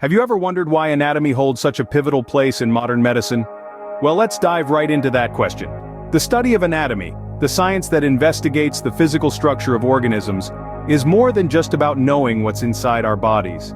Have you ever wondered why anatomy holds such a pivotal place in modern medicine? Well, let's dive right into that question. The study of anatomy, the science that investigates the physical structure of organisms, is more than just about knowing what's inside our bodies.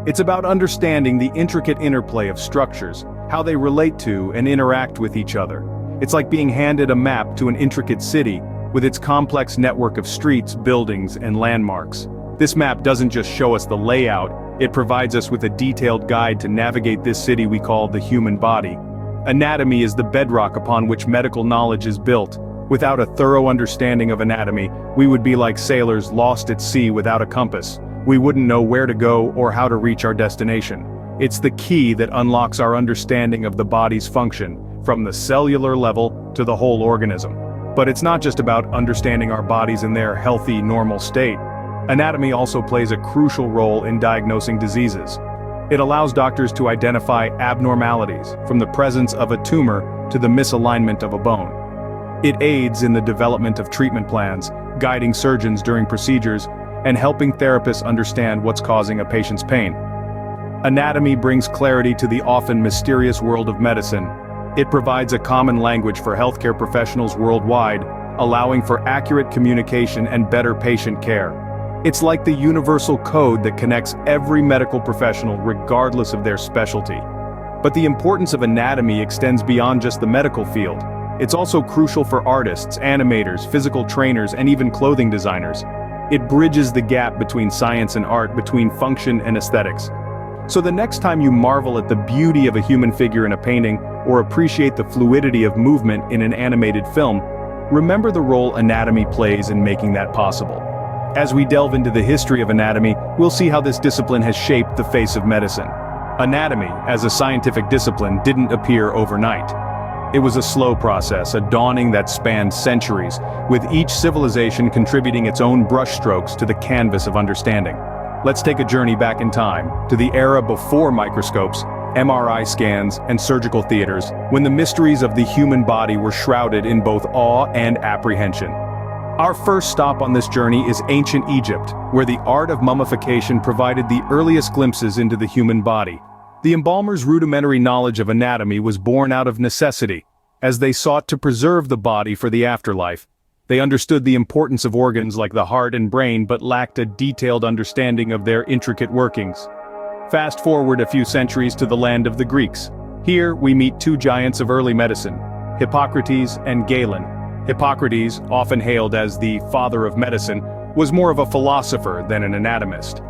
It's about understanding the intricate interplay of structures, how they relate to and interact with each other. It's like being handed a map to an intricate city, with its complex network of streets, buildings, and landmarks. This map doesn't just show us the layout, it provides us with a detailed guide to navigate this city we call the human body. Anatomy is the bedrock upon which medical knowledge is built. Without a thorough understanding of anatomy, we would be like sailors lost at sea without a compass. We wouldn't know where to go or how to reach our destination. It's the key that unlocks our understanding of the body's function, from the cellular level to the whole organism. But it's not just about understanding our bodies in their healthy, normal state. Anatomy also plays a crucial role in diagnosing diseases. It allows doctors to identify abnormalities, from the presence of a tumor to the misalignment of a bone. It aids in the development of treatment plans, guiding surgeons during procedures, and helping therapists understand what's causing a patient's pain. Anatomy brings clarity to the often mysterious world of medicine. It provides a common language for healthcare professionals worldwide, allowing for accurate communication and better patient care. It's like the universal code that connects every medical professional regardless of their specialty. But the importance of anatomy extends beyond just the medical field. It's also crucial for artists, animators, physical trainers, and even clothing designers. It bridges the gap between science and art, between function and aesthetics. So the next time you marvel at the beauty of a human figure in a painting, or appreciate the fluidity of movement in an animated film, remember the role anatomy plays in making that possible. As we delve into the history of anatomy, we'll see how this discipline has shaped the face of medicine. Anatomy, as a scientific discipline, didn't appear overnight. It was a slow process, a dawning that spanned centuries, with each civilization contributing its own brushstrokes to the canvas of understanding. Let's take a journey back in time, to the era before microscopes, MRI scans, and surgical theaters, when the mysteries of the human body were shrouded in both awe and apprehension. Our first stop on this journey is ancient Egypt, where the art of mummification provided the earliest glimpses into the human body. The embalmers' rudimentary knowledge of anatomy was born out of necessity. As they sought to preserve the body for the afterlife, they understood the importance of organs like the heart and brain but lacked a detailed understanding of their intricate workings. Fast forward a few centuries to the land of the Greeks. Here we meet two giants of early medicine, Hippocrates and Galen. Hippocrates, often hailed as the father of medicine, was more of a philosopher than an anatomist.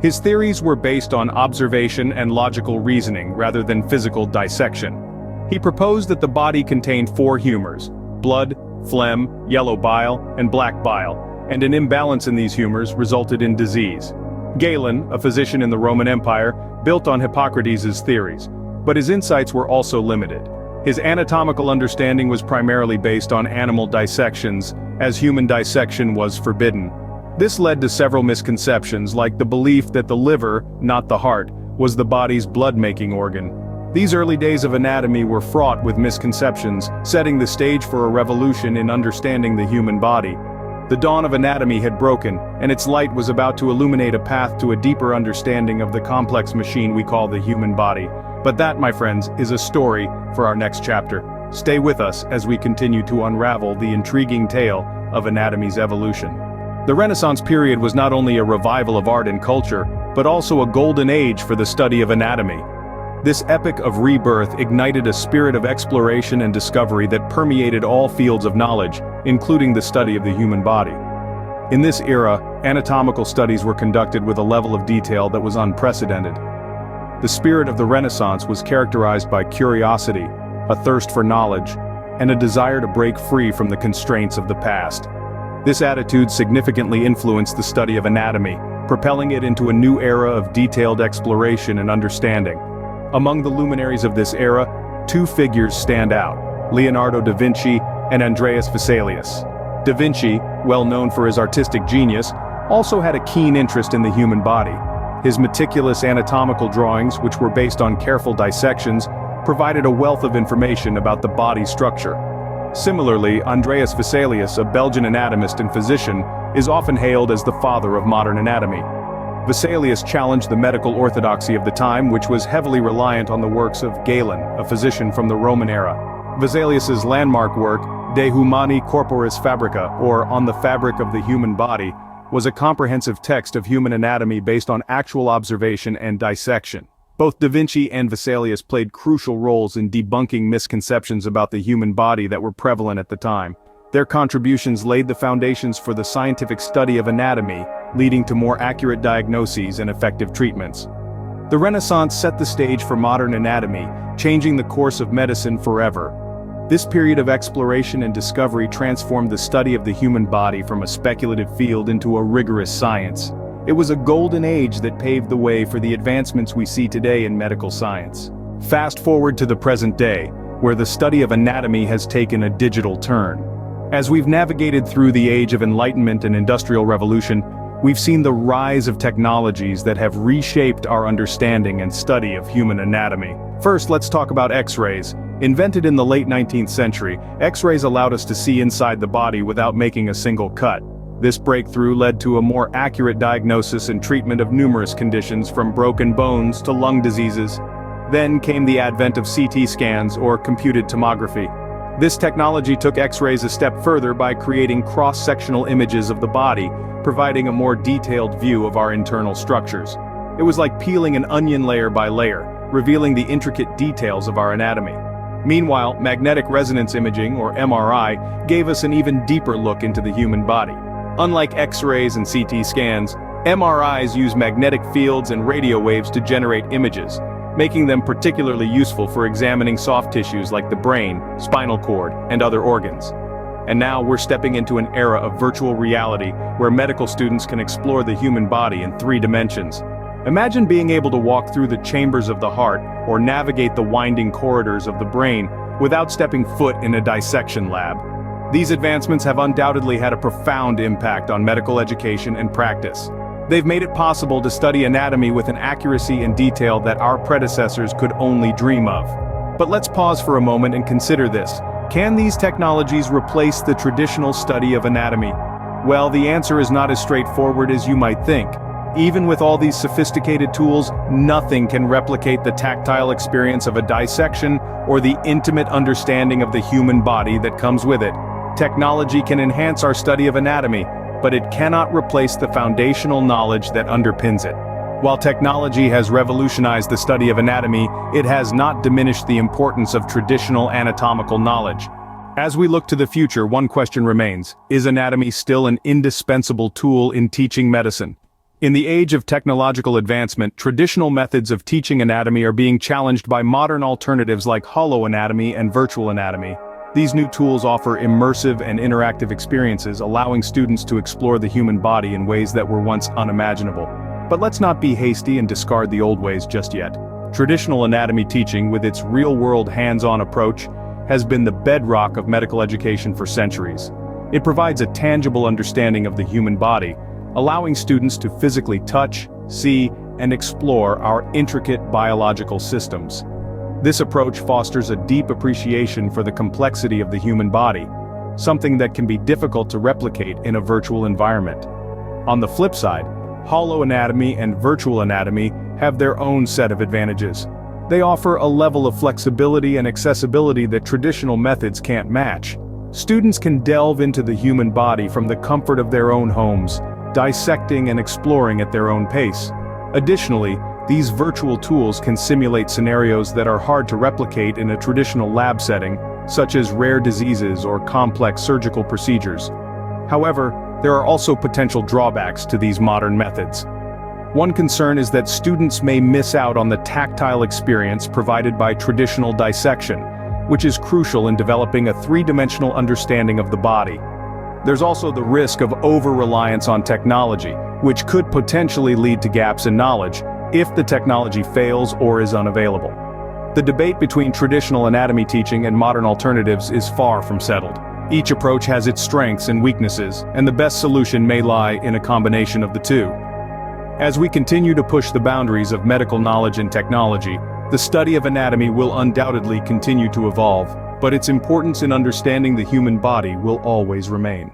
His theories were based on observation and logical reasoning rather than physical dissection. He proposed that the body contained four humors: blood, phlegm, yellow bile, and black bile, and an imbalance in these humors resulted in disease. Galen, a physician in the Roman Empire, built on Hippocrates' theories, but his insights were also limited. His anatomical understanding was primarily based on animal dissections, as human dissection was forbidden. This led to several misconceptions, like the belief that the liver, not the heart, was the body's blood-making organ. These early days of anatomy were fraught with misconceptions, setting the stage for a revolution in understanding the human body. The dawn of anatomy had broken, and its light was about to illuminate a path to a deeper understanding of the complex machine we call the human body. But that, my friends, is a story for our next chapter. Stay with us as we continue to unravel the intriguing tale of anatomy's evolution. The Renaissance period was not only a revival of art and culture, but also a golden age for the study of anatomy. This epic of rebirth ignited a spirit of exploration and discovery that permeated all fields of knowledge, including the study of the human body. In this era, anatomical studies were conducted with a level of detail that was unprecedented. The spirit of the Renaissance was characterized by curiosity, a thirst for knowledge, and a desire to break free from the constraints of the past. This attitude significantly influenced the study of anatomy, propelling it into a new era of detailed exploration and understanding. Among the luminaries of this era, two figures stand out: Leonardo da Vinci and Andreas Vesalius. Da Vinci, well known for his artistic genius, also had a keen interest in the human body. His meticulous anatomical drawings, which were based on careful dissections, provided a wealth of information about the body's structure. Similarly, Andreas Vesalius, a Belgian anatomist and physician, is often hailed as the father of modern anatomy. Vesalius challenged the medical orthodoxy of the time, which was heavily reliant on the works of Galen, a physician from the Roman era. Vesalius's landmark work, De Humani Corporis Fabrica, or On the Fabric of the Human Body, was a comprehensive text of human anatomy based on actual observation and dissection. Both Da Vinci and Vesalius played crucial roles in debunking misconceptions about the human body that were prevalent at the time. Their contributions laid the foundations for the scientific study of anatomy, leading to more accurate diagnoses and effective treatments. The Renaissance set the stage for modern anatomy, changing the course of medicine forever. This period of exploration and discovery transformed the study of the human body from a speculative field into a rigorous science. It was a golden age that paved the way for the advancements we see today in medical science. Fast forward to the present day, where the study of anatomy has taken a digital turn. As we've navigated through the age of enlightenment and industrial revolution, we've seen the rise of technologies that have reshaped our understanding and study of human anatomy. First, let's talk about X-rays. Invented in the late 19th century, X-rays allowed us to see inside the body without making a single cut. This breakthrough led to a more accurate diagnosis and treatment of numerous conditions, from broken bones to lung diseases. Then came the advent of CT scans, or computed tomography. This technology took X-rays a step further by creating cross-sectional images of the body, providing a more detailed view of our internal structures. It was like peeling an onion layer by layer, revealing the intricate details of our anatomy. Meanwhile, magnetic resonance imaging, or MRI, gave us an even deeper look into the human body. Unlike X-rays and CT scans, MRIs use magnetic fields and radio waves to generate images, making them particularly useful for examining soft tissues like the brain, spinal cord, and other organs. And now we're stepping into an era of virtual reality where medical students can explore the human body in 3 dimensions. Imagine being able to walk through the chambers of the heart or navigate the winding corridors of the brain without stepping foot in a dissection lab. These advancements have undoubtedly had a profound impact on medical education and practice. They've made it possible to study anatomy with an accuracy and detail that our predecessors could only dream of. But let's pause for a moment and consider this. Can these technologies replace the traditional study of anatomy? Well, the answer is not as straightforward as you might think. Even with all these sophisticated tools, nothing can replicate the tactile experience of a dissection or the intimate understanding of the human body that comes with it. Technology can enhance our study of anatomy, but it cannot replace the foundational knowledge that underpins it. While technology has revolutionized the study of anatomy, it has not diminished the importance of traditional anatomical knowledge. As we look to the future, one question remains: is anatomy still an indispensable tool in teaching medicine? In the age of technological advancement, traditional methods of teaching anatomy are being challenged by modern alternatives like holo anatomy and virtual anatomy. These new tools offer immersive and interactive experiences, allowing students to explore the human body in ways that were once unimaginable. But let's not be hasty and discard the old ways just yet. Traditional anatomy teaching, with its real-world hands-on approach, has been the bedrock of medical education for centuries. It provides a tangible understanding of the human body, allowing students to physically touch, see, and explore our intricate biological systems. This approach fosters a deep appreciation for the complexity of the human body, something that can be difficult to replicate in a virtual environment. On the flip side, holo anatomy and virtual anatomy have their own set of advantages. They offer a level of flexibility and accessibility that traditional methods can't match. Students can delve into the human body from the comfort of their own homes, dissecting and exploring at their own pace. Additionally, these virtual tools can simulate scenarios that are hard to replicate in a traditional lab setting, such as rare diseases or complex surgical procedures. However, there are also potential drawbacks to these modern methods. One concern is that students may miss out on the tactile experience provided by traditional dissection, which is crucial in developing a 3-dimensional understanding of the body. There's also the risk of over-reliance on technology, which could potentially lead to gaps in knowledge if the technology fails or is unavailable. The debate between traditional anatomy teaching and modern alternatives is far from settled. Each approach has its strengths and weaknesses, and the best solution may lie in a combination of the two. As we continue to push the boundaries of medical knowledge and technology, the study of anatomy will undoubtedly continue to evolve, but its importance in understanding the human body will always remain.